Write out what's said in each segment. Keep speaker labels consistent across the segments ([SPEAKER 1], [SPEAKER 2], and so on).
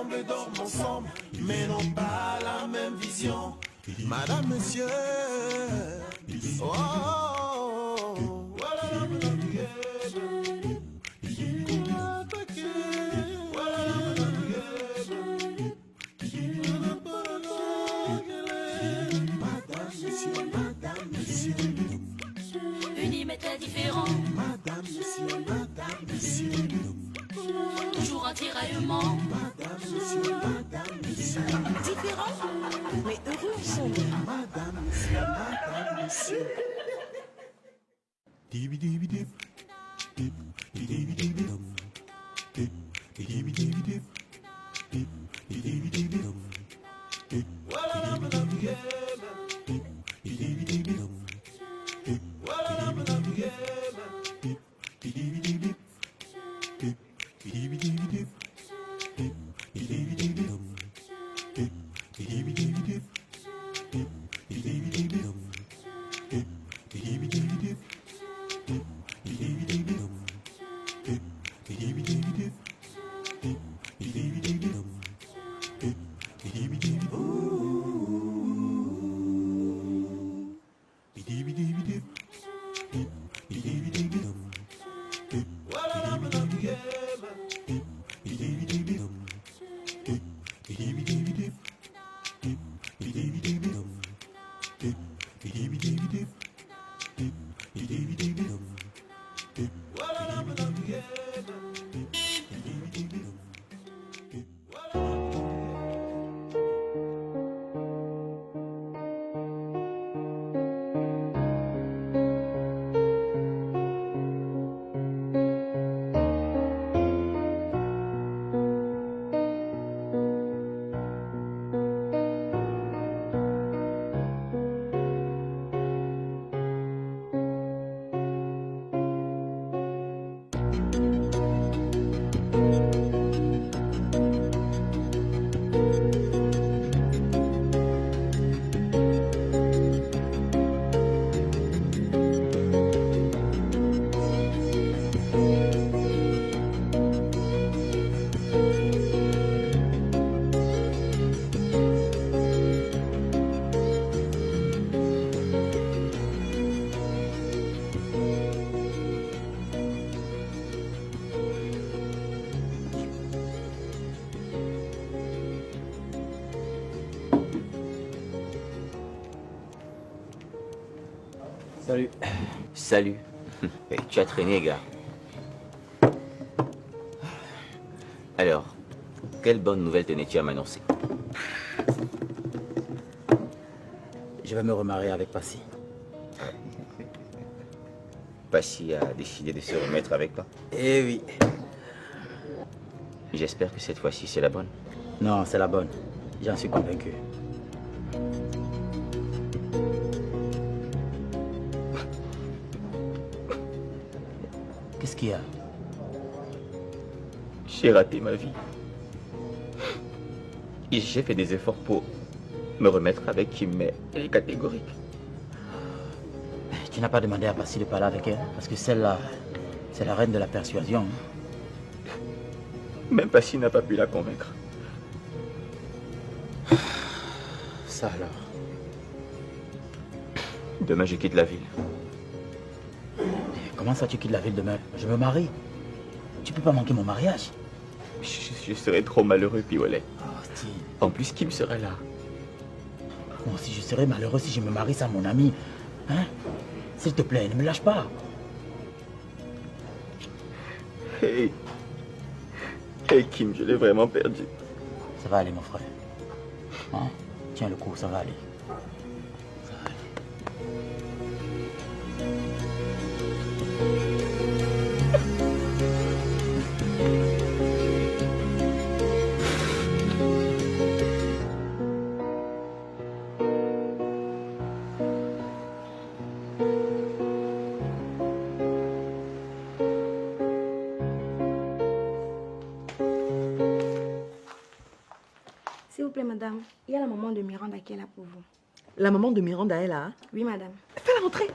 [SPEAKER 1] ensemble, dorment ensemble, mais n'ont pas la même vision. Madame, monsieur, oh, oh, oh, voilà, madame,
[SPEAKER 2] Unimètre différent.
[SPEAKER 1] madame, monsieur,
[SPEAKER 2] Toujours un tiraillement.
[SPEAKER 1] madame, monsieur,
[SPEAKER 3] Différents, mais heureux ensemble.
[SPEAKER 1] madame, monsieur. Voilà, madame, voilà, madame, voilà, madame, voilà, madame,
[SPEAKER 4] Salut.
[SPEAKER 5] Salut. Tu as traîné, gars. Alors, quelle bonne nouvelle tenais-tu à m'annoncer?
[SPEAKER 4] Je vais me remarier avec Passy.
[SPEAKER 5] Passy a décidé de se remettre avec toi.
[SPEAKER 4] Eh oui.
[SPEAKER 5] J'espère que cette fois-ci, c'est la bonne.
[SPEAKER 4] Non, c'est la bonne. J'en suis convaincu. Qu'est-ce qu'il y a?
[SPEAKER 5] J'ai raté ma vie. Et j'ai fait des efforts pour me remettre avec Kim, mais elle est catégorique.
[SPEAKER 4] Tu n'as pas demandé à Passy de parler avec elle? Parce que celle-là, c'est la reine de la persuasion.
[SPEAKER 5] Même Passy n'a pas pu la convaincre.
[SPEAKER 4] Ça alors.
[SPEAKER 5] Demain, je quitte la ville.
[SPEAKER 4] Comment ça tu quittes la ville demain? Je me marie. Tu peux pas manquer mon mariage.
[SPEAKER 5] Je serai trop malheureux, Piollet.
[SPEAKER 4] Oh, Steve.
[SPEAKER 5] En plus, Kim sera là.
[SPEAKER 4] Moi aussi, je serais malheureux si je me marie sans mon ami. Hein? S'il te plaît, ne me lâche pas.
[SPEAKER 5] Hey. Hey, Kim, je l'ai vraiment perdu.
[SPEAKER 4] Ça va aller, mon frère. Hein? Tiens le coup, ça va aller. Ça va aller.
[SPEAKER 6] S'il vous plaît, madame, il y a la maman de Miranda qui est là pour vous.
[SPEAKER 3] La maman de Miranda est là. Hein?
[SPEAKER 6] Oui, madame.
[SPEAKER 3] Fais-la rentrer.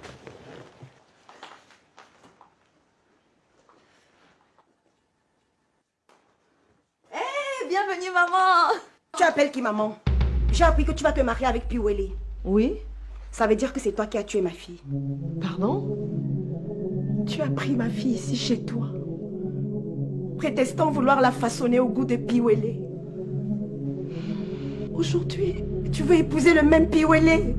[SPEAKER 3] Bienvenue, maman.
[SPEAKER 6] Tu appelles qui maman? J'ai appris que tu vas te marier avec Piwele.
[SPEAKER 3] Oui?
[SPEAKER 6] Ça veut dire que c'est toi qui as tué ma fille.
[SPEAKER 3] Pardon?
[SPEAKER 6] Tu as pris ma fille ici chez toi, prétextant vouloir la façonner au goût de Piwele. Aujourd'hui, tu veux épouser le même Piwele.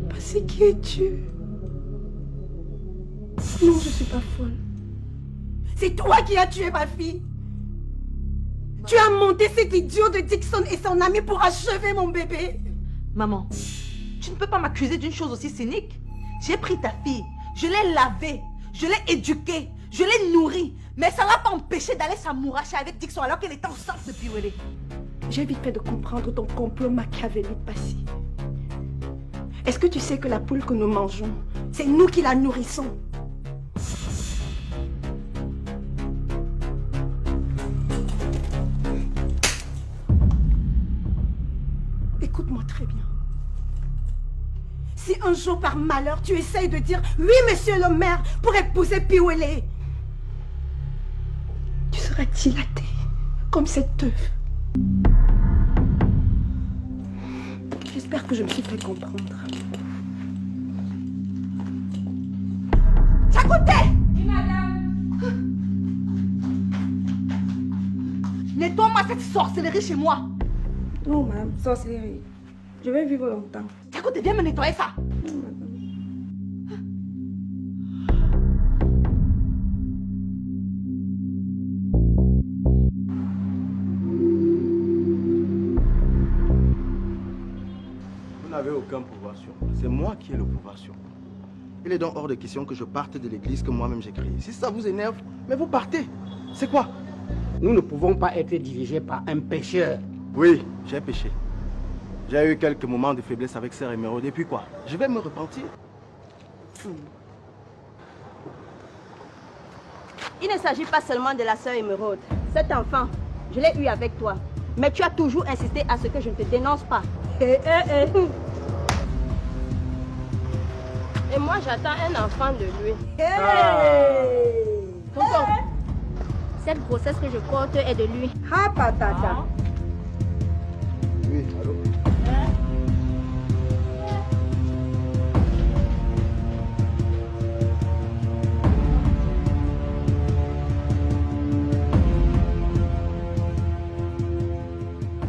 [SPEAKER 6] Parce qui es-tu? Non, je suis pas folle. C'est toi qui as tué ma fille. Tu as monté cet idiot de Dixon et son ami pour achever mon bébé.
[SPEAKER 3] Maman, tu ne peux pas m'accuser d'une chose aussi cynique. J'ai pris ta fille, je l'ai lavée, je l'ai éduquée, je l'ai nourrie. Mais ça ne l'a pas empêché d'aller s'amouracher avec Dixon alors qu'elle était enceinte de Piwele.
[SPEAKER 6] J'ai vite fait de comprendre ton complot machiavélique, Passy. Est-ce que tu sais que la poule que nous mangeons, c'est nous qui la nourrissons? Écoute-moi très bien. Si un jour par malheur tu essayes de dire « Oui, monsieur le maire » pour épouser Piwele, tu seras dilaté comme cette œuf. J'espère que je me suis fait comprendre. Chakoté!
[SPEAKER 3] Oui, madame. Nettoie-moi cette sorcellerie chez moi.
[SPEAKER 6] Non, madame, sorcellerie. Je vais vivre longtemps.
[SPEAKER 3] Chakoté, viens me nettoyer ça.
[SPEAKER 6] Non, madame.
[SPEAKER 5] Vous n'avez aucun pouvoir sur moi. C'est moi qui ai le pouvoir sur vous. Il est donc hors de question que je parte de l'église que moi-même j'ai créée. Si ça vous énerve, mais vous partez. C'est quoi?
[SPEAKER 7] Nous ne pouvons pas être dirigés par un pécheur.
[SPEAKER 5] Oui, j'ai péché. J'ai eu quelques moments de faiblesse avec Sœur Émeraude. Et puis quoi? Je vais me repentir.
[SPEAKER 8] Il ne s'agit pas seulement de la sœur Émeraude. Cet enfant, je l'ai eu avec toi. Mais tu as toujours insisté à ce que je ne te dénonce pas. Et moi, j'attends un enfant de lui. Tonton, cette grossesse que je porte est de lui.
[SPEAKER 6] Ah, patata.
[SPEAKER 5] Oui, allô?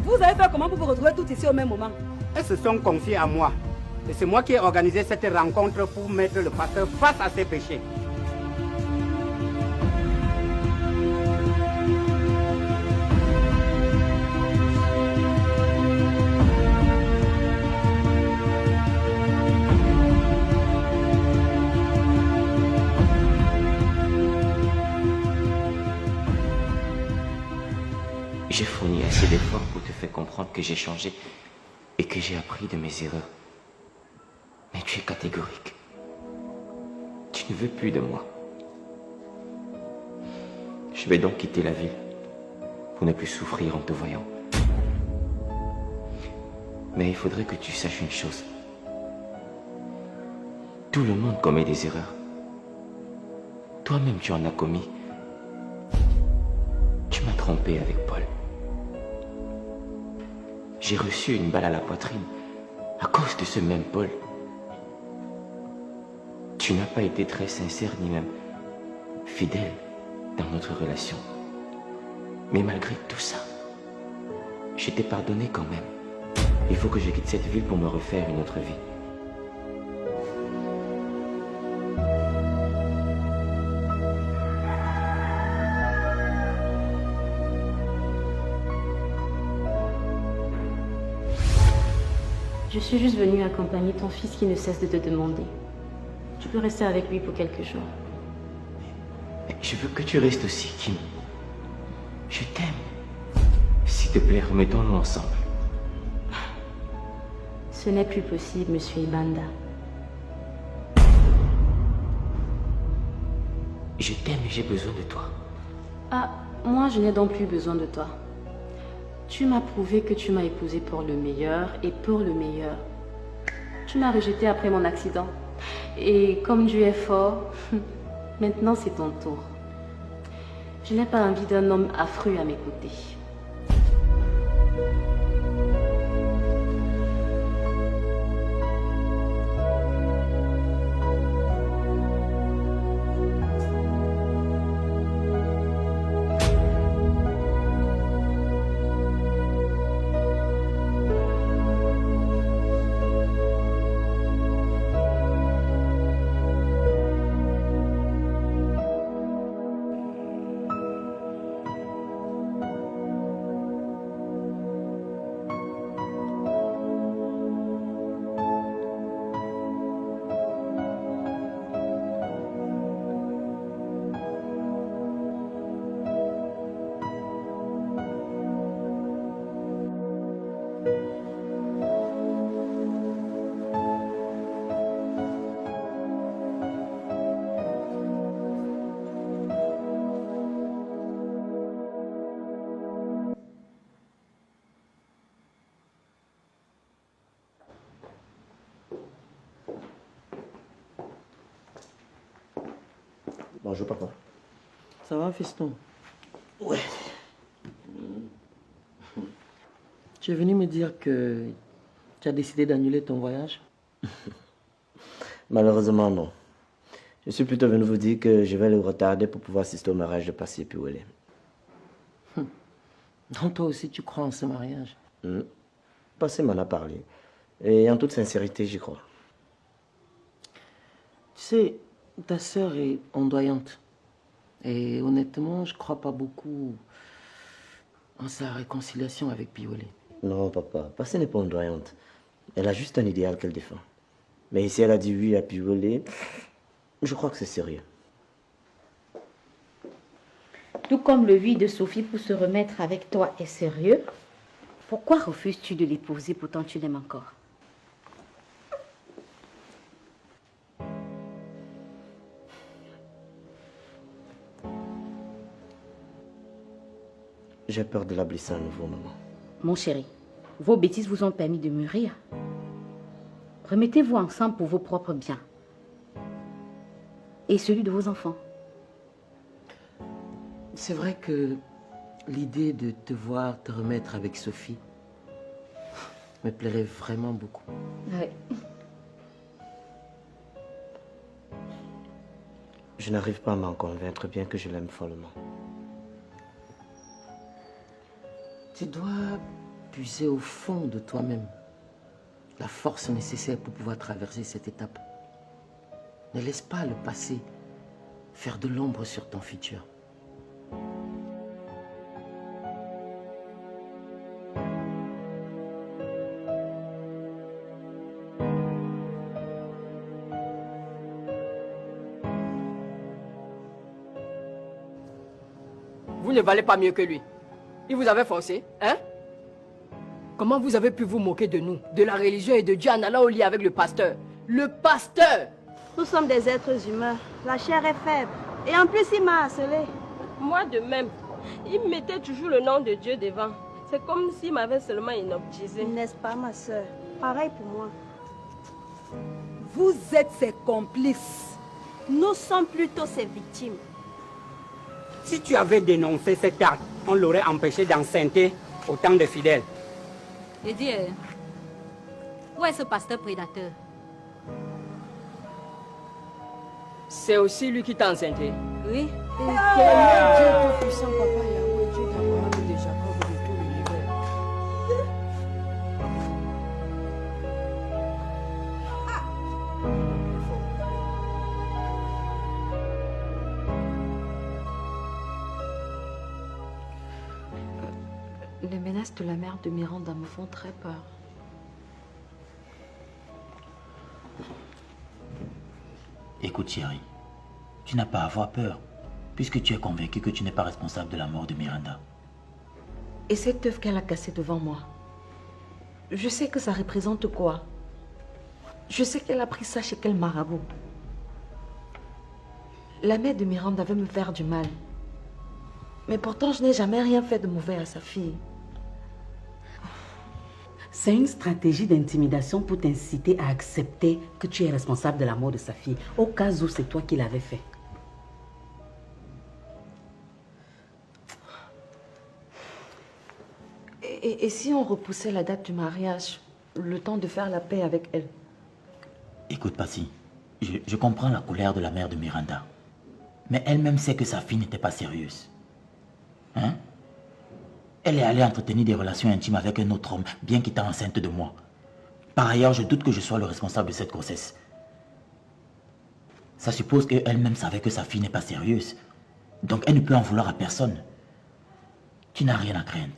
[SPEAKER 8] Vous avez fait comment pour vous retrouver toutes ici au même moment?
[SPEAKER 7] Elles se sont confiées à moi. Et c'est moi qui ai organisé cette rencontre pour mettre le pasteur face à ses péchés.
[SPEAKER 9] J'ai fourni assez d'efforts pour te faire comprendre que j'ai changé et que j'ai appris de mes erreurs. Mais tu es catégorique. Tu ne veux plus de moi. Je vais donc quitter la ville pour ne plus souffrir en te voyant. Mais il faudrait que tu saches une chose. Tout le monde commet des erreurs. Toi-même, tu en as commis. Tu m'as trompé avec Paul. J'ai reçu une balle à la poitrine à cause de ce même Paul. Tu n'as pas été très sincère ni même fidèle dans notre relation. Mais malgré tout ça, je t'ai pardonné quand même. Il faut que je quitte cette ville pour me refaire une autre vie.
[SPEAKER 10] Je suis juste venue accompagner ton fils qui ne cesse de te demander. Tu peux rester avec lui pour quelques jours.
[SPEAKER 9] Mais je veux que tu restes aussi, Kim. Je t'aime. S'il te plaît, remettons-nous ensemble.
[SPEAKER 10] Ce n'est plus possible, monsieur Ibanda.
[SPEAKER 9] Je t'aime et j'ai besoin de toi.
[SPEAKER 10] Ah, moi je n'ai donc plus besoin de toi. Tu m'as prouvé que tu m'as épousé pour le meilleur et pour le meilleur. Tu m'as rejeté après mon accident. Et comme Dieu est fort, maintenant c'est ton tour. Je n'ai pas envie d'un homme affreux à mes côtés.
[SPEAKER 4] Bonjour, papa.
[SPEAKER 11] Ça va, fiston?
[SPEAKER 4] Ouais.
[SPEAKER 11] Tu es venu me dire que tu as décidé d'annuler ton voyage?
[SPEAKER 4] Malheureusement, non. Je suis plutôt venu vous dire que je vais le retarder pour pouvoir assister au mariage de Passy et Piwele.
[SPEAKER 11] Donc toi aussi, tu crois en ce mariage?
[SPEAKER 4] Passy m'en a parlé. Et en toute sincérité, j'y crois.
[SPEAKER 11] Tu sais, ta sœur est ondoyante. Et honnêtement, je crois pas beaucoup en sa réconciliation avec Piwele.
[SPEAKER 4] Non, papa. Passy n'est pas ondoyante. Elle a juste un idéal qu'elle défend. Mais si elle a dit oui à Piwele, je crois que c'est sérieux.
[SPEAKER 12] Tout comme le oui de Sophie pour se remettre avec toi est sérieux, pourquoi refuses-tu de l'épouser pourtant tu l'aimes encore?
[SPEAKER 4] J'ai peur de la blesser à nouveau, maman.
[SPEAKER 12] Mon chéri, vos bêtises vous ont permis de mûrir. Remettez-vous ensemble pour vos propres biens. Et celui de vos enfants.
[SPEAKER 11] C'est vrai que l'idée de te voir te remettre avec Sophie me plairait vraiment beaucoup.
[SPEAKER 12] Oui.
[SPEAKER 4] Je n'arrive pas à m'en convaincre, bien que je l'aime follement.
[SPEAKER 11] Tu dois puiser au fond de toi-même la force nécessaire pour pouvoir traverser cette étape. Ne laisse pas le passé faire de l'ombre sur ton futur.
[SPEAKER 13] Vous ne valez pas mieux que lui. Il vous avait forcé, hein? Comment vous avez pu vous moquer de nous, de la religion et de Dieu en allant au lit avec le pasteur? Le pasteur!
[SPEAKER 8] Nous sommes des êtres humains. La chair est faible. Et en plus, il m'a harcelé.
[SPEAKER 14] Moi de même. Il mettait toujours le nom de Dieu devant. C'est comme s'il m'avait seulement inoptisé.
[SPEAKER 8] N'est-ce pas, ma soeur? Pareil pour moi.
[SPEAKER 6] Vous êtes ses complices.
[SPEAKER 8] Nous sommes plutôt ses victimes.
[SPEAKER 7] Si tu avais dénoncé cet acte, on l'aurait empêché d'enceinte autant de fidèles.
[SPEAKER 2] Et Dieu, où est ce pasteur prédateur?
[SPEAKER 13] C'est aussi lui qui t'a enceinté.
[SPEAKER 2] Oui.
[SPEAKER 6] Éternel Dieu tout-puissant, Papa Yahweh, Dieu d'Abraham et de Jacob et de tout l'univers.
[SPEAKER 10] Les menaces de la mère de Miranda me font très peur.
[SPEAKER 4] Écoute, chérie, tu n'as pas à avoir peur, puisque tu es convaincu que tu n'es pas responsable de la mort de Miranda.
[SPEAKER 10] Et cette œuvre qu'elle a cassée devant moi, je sais que ça représente quoi? Je sais qu'elle a pris ça chez quel marabout. La mère de Miranda veut me faire du mal. Mais pourtant, je n'ai jamais rien fait de mauvais à sa fille.
[SPEAKER 12] C'est une stratégie d'intimidation pour t'inciter à accepter que tu es responsable de la mort de sa fille, au cas où c'est toi qui l'avais fait.
[SPEAKER 10] Et si on repoussait la date du mariage, le temps de faire la paix avec elle?
[SPEAKER 15] Écoute, Passy, je comprends la colère de la mère de Miranda. Mais elle-même sait que sa fille n'était pas sérieuse. Hein? Elle est allée entretenir des relations intimes avec un autre homme, bien qu'étant enceinte de moi. Par ailleurs, je doute que je sois le responsable de cette grossesse. Ça suppose qu'elle-même savait que sa fille n'est pas sérieuse. Donc elle ne peut en vouloir à personne. Tu n'as rien à craindre.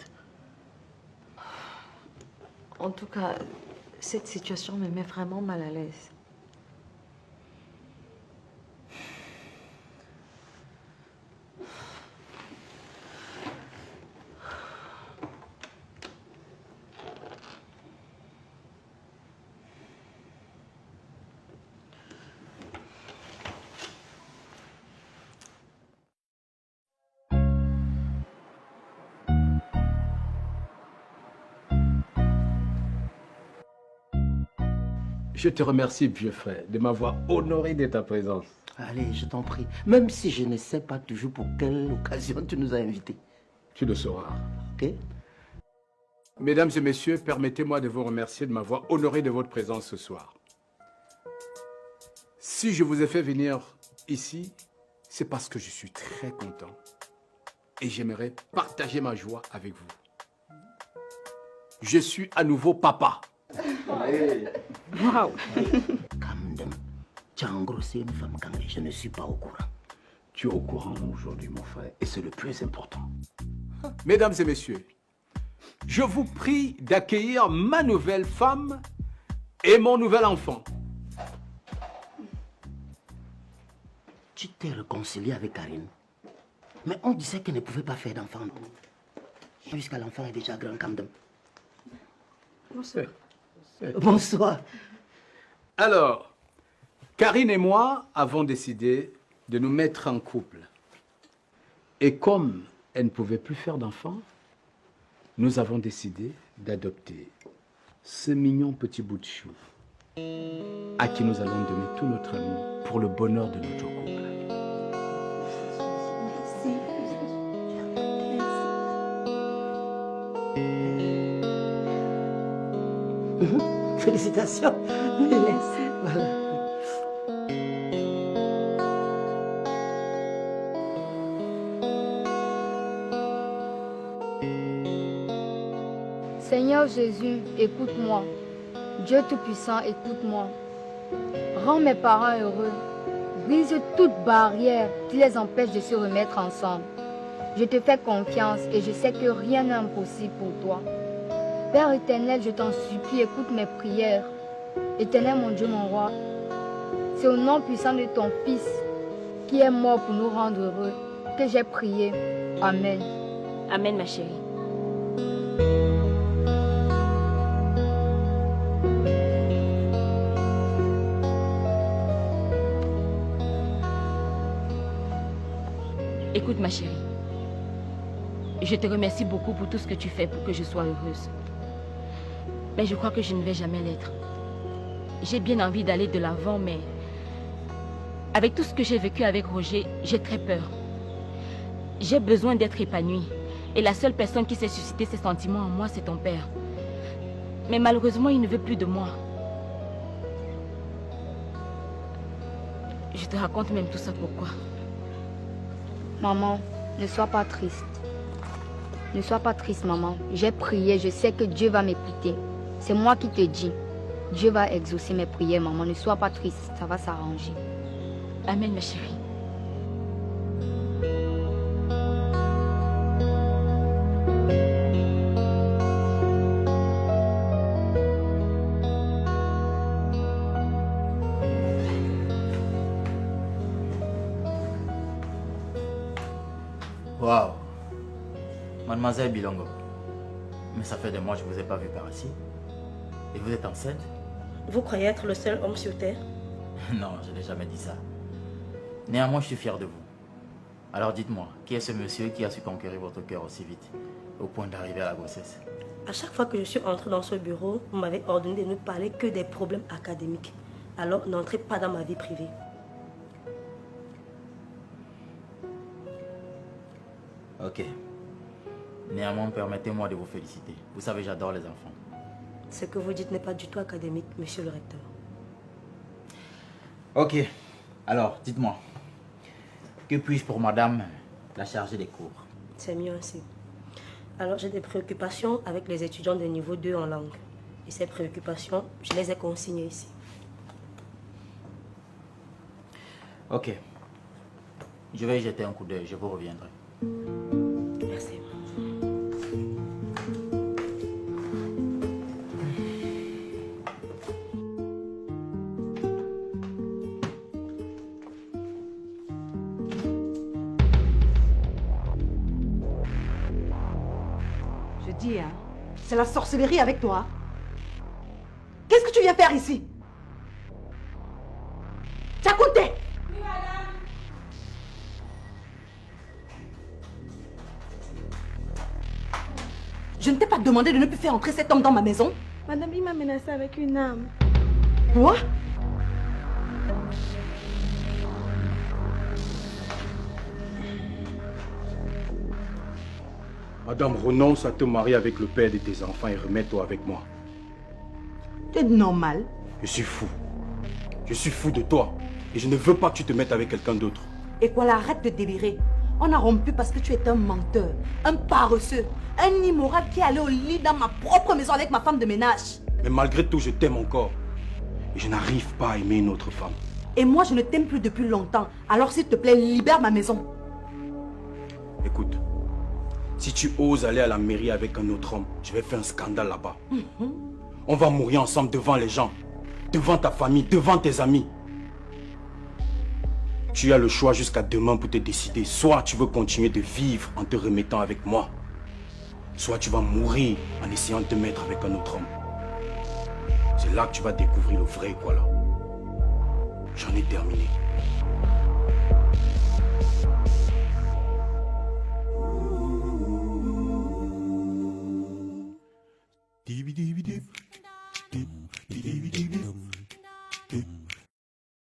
[SPEAKER 10] En tout cas, cette situation me met vraiment mal à l'aise.
[SPEAKER 16] Je te remercie, vieux frère, de m'avoir honoré de ta présence.
[SPEAKER 11] Allez, je t'en prie. Même si je ne sais pas toujours pour quelle occasion tu nous as invités.
[SPEAKER 16] Tu le sauras.
[SPEAKER 11] Ok.
[SPEAKER 16] Mesdames et messieurs, permettez-moi de vous remercier de m'avoir honoré de votre présence ce soir. Si je vous ai fait venir ici, c'est parce que je suis très content et j'aimerais partager ma joie avec vous. Je suis à nouveau papa.
[SPEAKER 11] Wow. Kamdem, tu as engrossé une femme quand je ne suis pas au courant.
[SPEAKER 16] Tu es au courant aujourd'hui, mon frère, et c'est le plus important. Mesdames et messieurs, je vous prie d'accueillir ma nouvelle femme et mon nouvel enfant.
[SPEAKER 11] Tu t'es réconcilié avec Karine. Mais on disait qu'elle ne pouvait pas faire d'enfant. Jusqu'à l'enfant est déjà grand, Kamdem.
[SPEAKER 16] Bonsoir.
[SPEAKER 11] Bonsoir.
[SPEAKER 16] Alors, Karine et moi avons décidé de nous mettre en couple. Et comme elle ne pouvait plus faire d'enfant, nous avons décidé d'adopter ce mignon petit bout de chou à qui nous allons donner tout notre amour pour le bonheur de notre couple.
[SPEAKER 11] Félicitations. Merci. Voilà.
[SPEAKER 17] Seigneur Jésus, écoute-moi. Dieu Tout-Puissant, écoute-moi. Rends mes parents heureux. Brise toute barrière qui les empêche de se remettre ensemble. Je te fais confiance et je sais que rien n'est impossible pour toi. Père éternel, je t'en supplie, écoute mes prières. Éternel, mon Dieu, mon roi, c'est au nom puissant de ton Fils, qui est mort pour nous rendre heureux, que j'ai prié. Amen.
[SPEAKER 8] Amen, ma chérie.
[SPEAKER 10] Écoute, ma chérie, je te remercie beaucoup pour tout ce que tu fais pour que je sois heureuse. Mais je crois que je ne vais jamais l'être. J'ai bien envie d'aller de l'avant, mais avec tout ce que j'ai vécu avec Roger, j'ai très peur. J'ai besoin d'être épanouie. Et la seule personne qui sait susciter ces sentiments en moi, c'est ton père. Mais malheureusement, il ne veut plus de moi. Je te raconte même tout ça pourquoi.
[SPEAKER 17] Maman, ne sois pas triste. Ne sois pas triste, maman. J'ai prié, je sais que Dieu va m'écouter. C'est moi qui te dis. Dieu va exaucer mes prières, maman. Ne sois pas triste, ça va s'arranger.
[SPEAKER 10] Amen, ma chérie.
[SPEAKER 15] Waouh. Mademoiselle Bilongo. Mais ça fait des mois que je ne vous ai pas vu par ici. Et vous êtes enceinte?
[SPEAKER 8] Vous croyez être le seul homme sur Terre?
[SPEAKER 15] Non, je n'ai jamais dit ça. Néanmoins, je suis fier de vous. Alors dites-moi, qui est ce monsieur qui a su conquérir votre cœur aussi vite, au point d'arriver à la grossesse?
[SPEAKER 8] À chaque fois que je suis entrée dans ce bureau, vous m'avez ordonné de ne parler que des problèmes académiques. Alors n'entrez pas dans ma vie privée.
[SPEAKER 15] Ok. Néanmoins, permettez-moi de vous féliciter. Vous savez, j'adore les enfants.
[SPEAKER 6] Ce que vous dites n'est pas du tout académique, monsieur le recteur.
[SPEAKER 15] Ok. Alors, dites-moi. Que puis-je pour madame la chargée des cours?
[SPEAKER 6] C'est mieux ainsi. Alors, j'ai des préoccupations avec les étudiants de niveau 2 en langue. Et ces préoccupations, je les ai consignées ici.
[SPEAKER 15] Ok. Je vais y jeter un coup d'œil, je vous reviendrai.
[SPEAKER 6] Merci.
[SPEAKER 3] Je dis, hein, c'est la sorcellerie avec toi. Qu'est-ce que tu viens faire ici? Tchakounte! Oui, madame. Je ne t'ai pas demandé de ne plus faire entrer cet homme dans ma maison.
[SPEAKER 14] Madame, il m'a menacé avec une arme.
[SPEAKER 3] Quoi?
[SPEAKER 5] Madame, renonce à te marier avec le père de tes enfants et remets-toi avec moi.
[SPEAKER 3] Tu es normal.
[SPEAKER 5] Je suis fou. Je suis fou de toi. Et je ne veux pas que tu te mettes avec quelqu'un d'autre.
[SPEAKER 3] Et quoi, là, arrête de délirer. On a rompu parce que tu es un menteur, un paresseux, un immoral qui est allé au lit dans ma propre maison avec ma femme de ménage.
[SPEAKER 5] Mais malgré tout, je t'aime encore. Et je n'arrive pas à aimer une autre femme.
[SPEAKER 3] Et moi, je ne t'aime plus depuis longtemps. Alors, s'il te plaît, libère ma maison.
[SPEAKER 5] Écoute, si tu oses aller à la mairie avec un autre homme, je vais faire un scandale là-bas. On va mourir ensemble devant les gens, devant ta famille, devant tes amis. Tu as le choix jusqu'à demain pour te décider. Soit tu veux continuer de vivre en te remettant avec moi, soit tu vas mourir en essayant de te mettre avec un autre homme. C'est là que tu vas découvrir le vrai quoi là. J'en ai terminé.